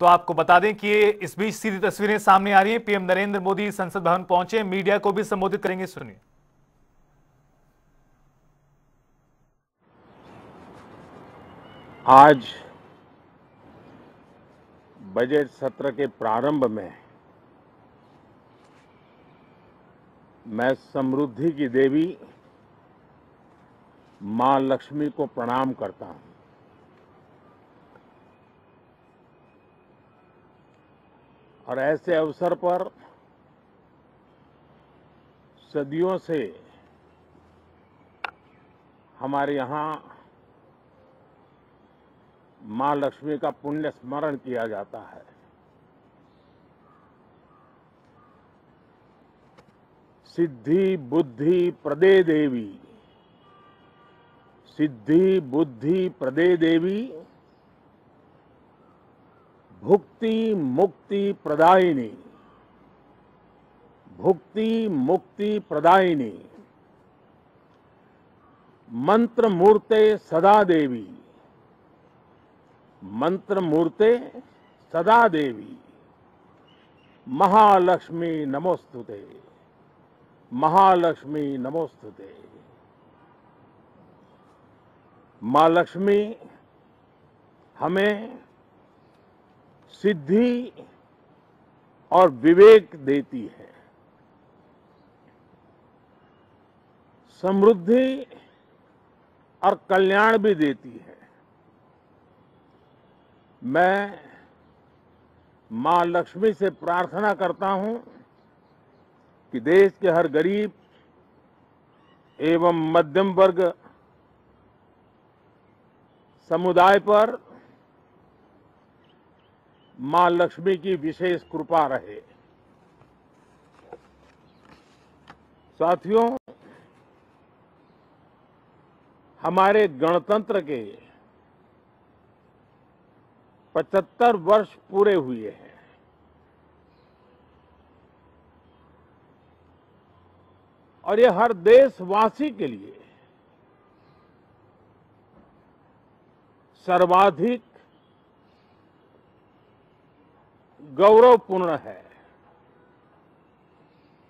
तो आपको बता दें कि इस बीच सीधी तस्वीरें सामने आ रही हैं। पीएम नरेंद्र मोदी संसद भवन पहुंचे, मीडिया को भी संबोधित करेंगे। सुनिए। आज बजट सत्र के प्रारंभ में मैं समृद्धि की देवी मां लक्ष्मी को प्रणाम करता हूं। और ऐसे अवसर पर सदियों से हमारे यहां मां लक्ष्मी का पुण्य स्मरण किया जाता है। सिद्धि बुद्धि प्रदे देवी, सिद्धि बुद्धि प्रदे देवी, भुक्ति मुक्ति प्रदायिनी, भुक्ति मुक्ति प्रदायिनी, मंत्र मूर्ते सदा देवी, मंत्र मूर्ते सदा देवी, महालक्ष्मी नमोस्तुते, महालक्ष्मी नमोस्तुते। मां लक्ष्मी हमें सिद्धि और विवेक देती है, समृद्धि और कल्याण भी देती है। मैं मां लक्ष्मी से प्रार्थना करता हूं कि देश के हर गरीब एवं मध्यम वर्ग समुदाय पर मां लक्ष्मी की विशेष कृपा रहे। साथियों, हमारे गणतंत्र के 75 वर्ष पूरे हुए हैं। और ये हर देशवासी के लिए सर्वाधिक गौरवपूर्ण है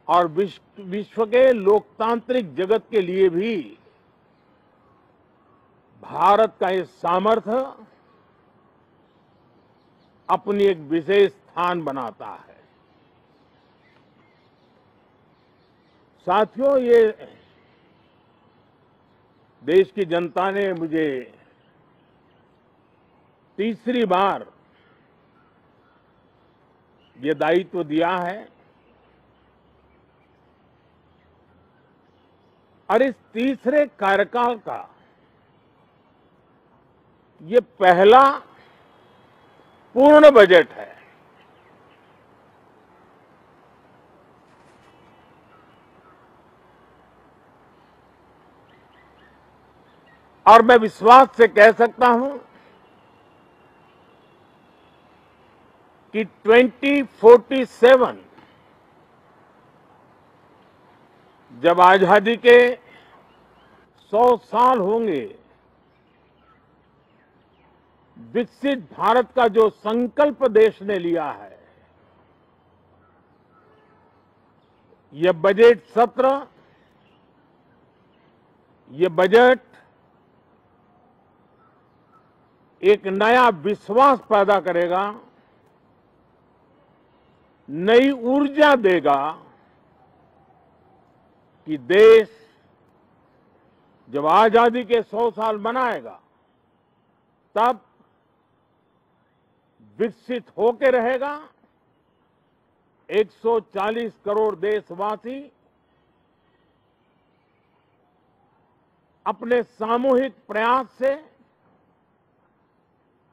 और विश्व के लोकतांत्रिक जगत के लिए भी भारत का ये सामर्थ्य अपनी एक विशेष स्थान बनाता है। साथियों, ये देश की जनता ने मुझे तीसरी बार ये दायित्व दिया है और इस तीसरे कार्यकाल का ये पहला पूर्ण बजट है। और मैं विश्वास से कह सकता हूं कि 2047 जब आजादी के 100 साल होंगे, विकसित भारत का जो संकल्प देश ने लिया है, यह बजट सत्र, ये बजट एक नया विश्वास पैदा करेगा, नई ऊर्जा देगा कि देश जब आजादी के 100 साल मनाएगा तब विकसित होकर रहेगा। 140 करोड़ देशवासी अपने सामूहिक प्रयास से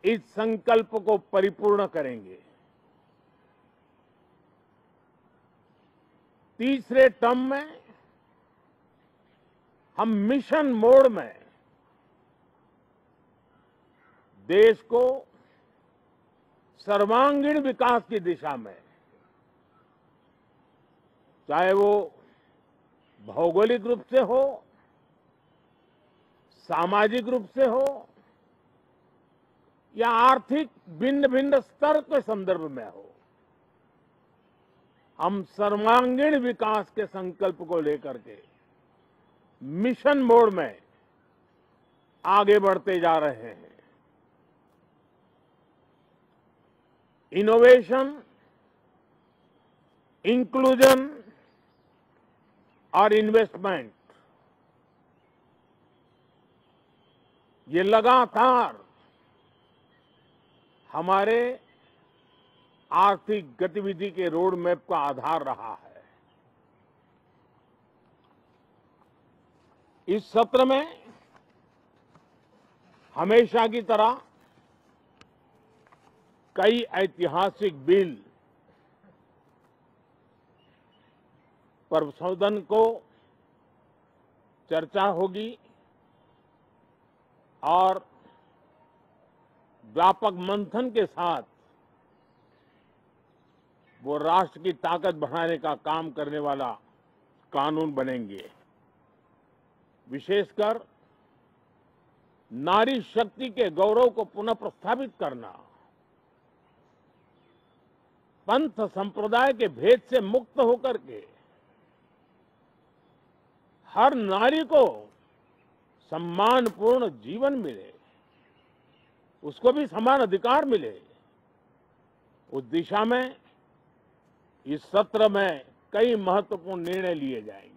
इस संकल्प को परिपूर्ण करेंगे। तीसरे टर्म में हम मिशन मोड में देश को सर्वांगीण विकास की दिशा में, चाहे वो भौगोलिक रूप से हो, सामाजिक रूप से हो या आर्थिक भिन्न भिन्न स्तर के संदर्भ में हो, हम सर्वांगीण विकास के संकल्प को लेकर के मिशन मोड में आगे बढ़ते जा रहे हैं। इनोवेशन, इंक्लूजन और इन्वेस्टमेंट, ये लगातार हमारे आर्थिक गतिविधि के रोड मैप का आधार रहा है। इस सत्र में हमेशा की तरह कई ऐतिहासिक बिल पर सदन को चर्चा होगी और व्यापक मंथन के साथ वो राष्ट्र की ताकत बढ़ाने का काम करने वाला कानून बनेंगे। विशेषकर नारी शक्ति के गौरव को पुनः प्रस्थापित करना, पंथ संप्रदाय के भेद से मुक्त होकर के हर नारी को सम्मानपूर्ण जीवन मिले, उसको भी समान अधिकार मिले, उस दिशा में इस सत्र में कई महत्वपूर्ण निर्णय लिए जाएंगे।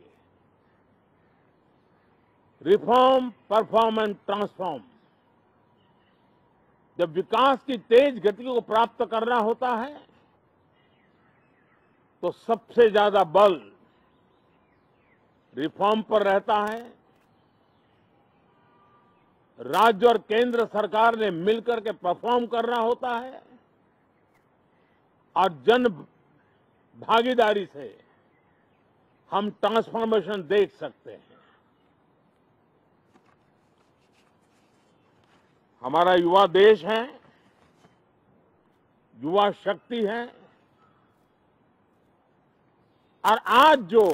Reform, perform and transform. जब विकास की तेज गति को प्राप्त करना होता है तो सबसे ज्यादा बल रिफॉर्म पर रहता है। राज्य और केंद्र सरकार ने मिलकर के परफॉर्म करना होता है और जन भागीदारी से हम ट्रांसफॉर्मेशन देख सकते हैं। हमारा युवा देश है, युवा शक्ति है और आज जो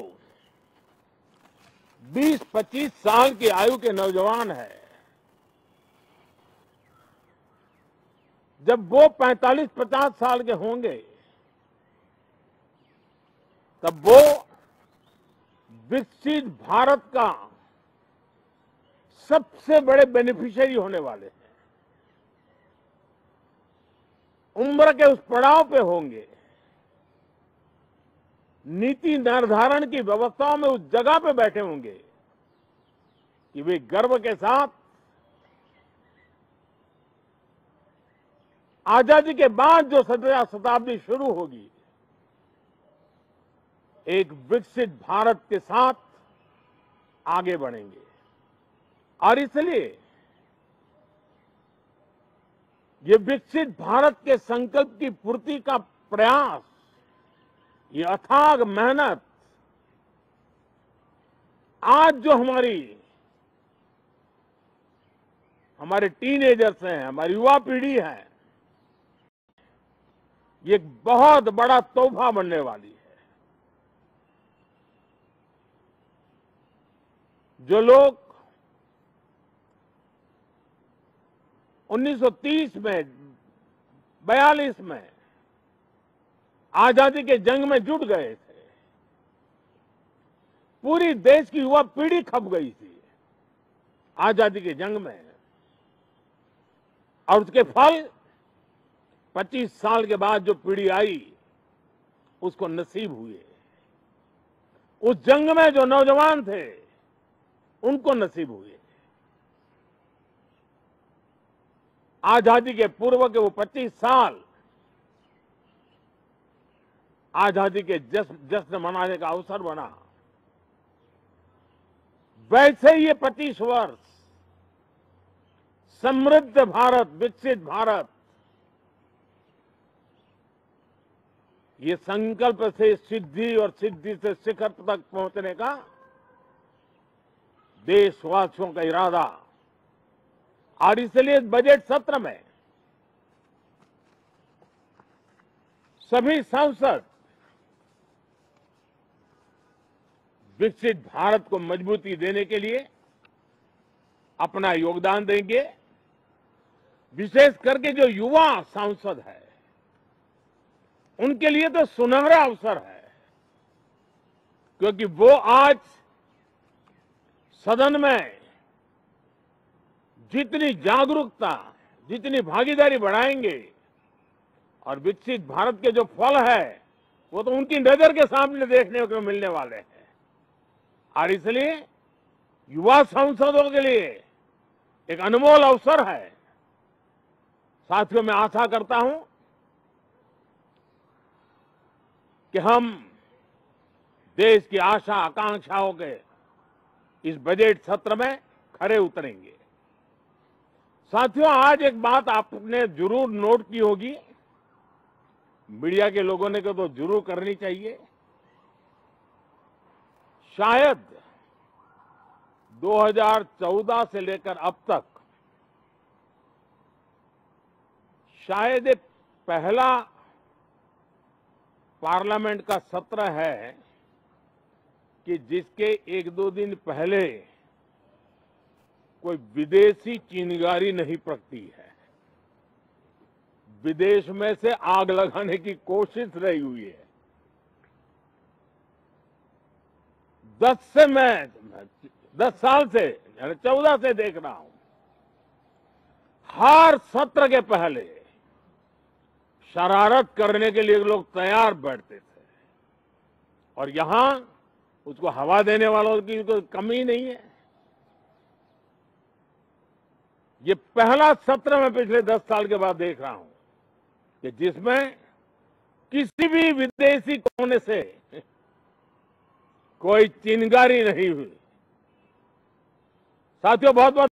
20-25 साल की आयु के नौजवान हैं, जब वो 45-50 साल के होंगे तब वो विकसित भारत का सबसे बड़े बेनिफिशियरी होने वाले हैं। उम्र के उस पड़ाव पे होंगे, नीति निर्धारण की व्यवस्थाओं में उस जगह पे बैठे होंगे कि वे गर्व के साथ आजादी के बाद जो शताब्दी शुरू होगी, एक विकसित भारत के साथ आगे बढ़ेंगे। और इसलिए ये विकसित भारत के संकल्प की पूर्ति का प्रयास, ये अथाग मेहनत आज जो हमारे टीनेजर्स हैं, हमारी युवा पीढ़ी है, ये एक बहुत बड़ा तोहफा बनने वाली है। जो लोग 1930 में, 42 में आजादी के जंग में जुट गए थे, पूरी देश की युवा पीढ़ी खप गई थी आजादी के जंग में, और उसके फल 25 साल के बाद जो पीढ़ी आई उसको नसीब हुए। उस जंग में जो नौजवान थे उनको नसीब हुए। आजादी के पूर्व के वो 25 साल आजादी के जश्न मनाने का अवसर बना। वैसे ही ये 25 वर्ष समृद्ध भारत, विकसित भारत, ये संकल्प से सिद्धि और सिद्धि से शिखर तक पहुंचने का देशवासियों का इरादा। और इसलिए बजट सत्र में सभी सांसद विकसित भारत को मजबूती देने के लिए अपना योगदान देंगे। विशेष करके जो युवा सांसद है उनके लिए तो सुनहरा अवसर है, क्योंकि वो आज सदन में जितनी जागरूकता, जितनी भागीदारी बढ़ाएंगे और विकसित भारत के जो फल है वो तो उनकी नजर के सामने देखने को मिलने वाले हैं। और इसलिए युवा सांसदों के लिए एक अनमोल अवसर है। साथियों, मैं आशा करता हूं कि हम देश की आशा आकांक्षाओं के इस बजट सत्र में खरे उतरेंगे। साथियों, आज एक बात आपने जरूर नोट की होगी, मीडिया के लोगों ने तो जरूर करनी चाहिए। शायद 2014 से लेकर अब तक शायद एक पहला पार्लियामेंट का सत्र है कि जिसके एक दो दिन पहले कोई विदेशी चिंगारी नहीं प्रगटी है। विदेश में से आग लगाने की कोशिश रही हुई है। 10 साल से 14 से देख रहा हूं, हर सत्र के पहले शरारत करने के लिए लोग तैयार बैठते थे और यहां उसको हवा देने वालों की कोई कमी नहीं है। ये पहला सत्र मैं पिछले 10 साल के बाद देख रहा हूं कि जिसमें किसी भी विदेशी कोने से कोई चिंगारी नहीं हुई। साथियों, बहुत बहुत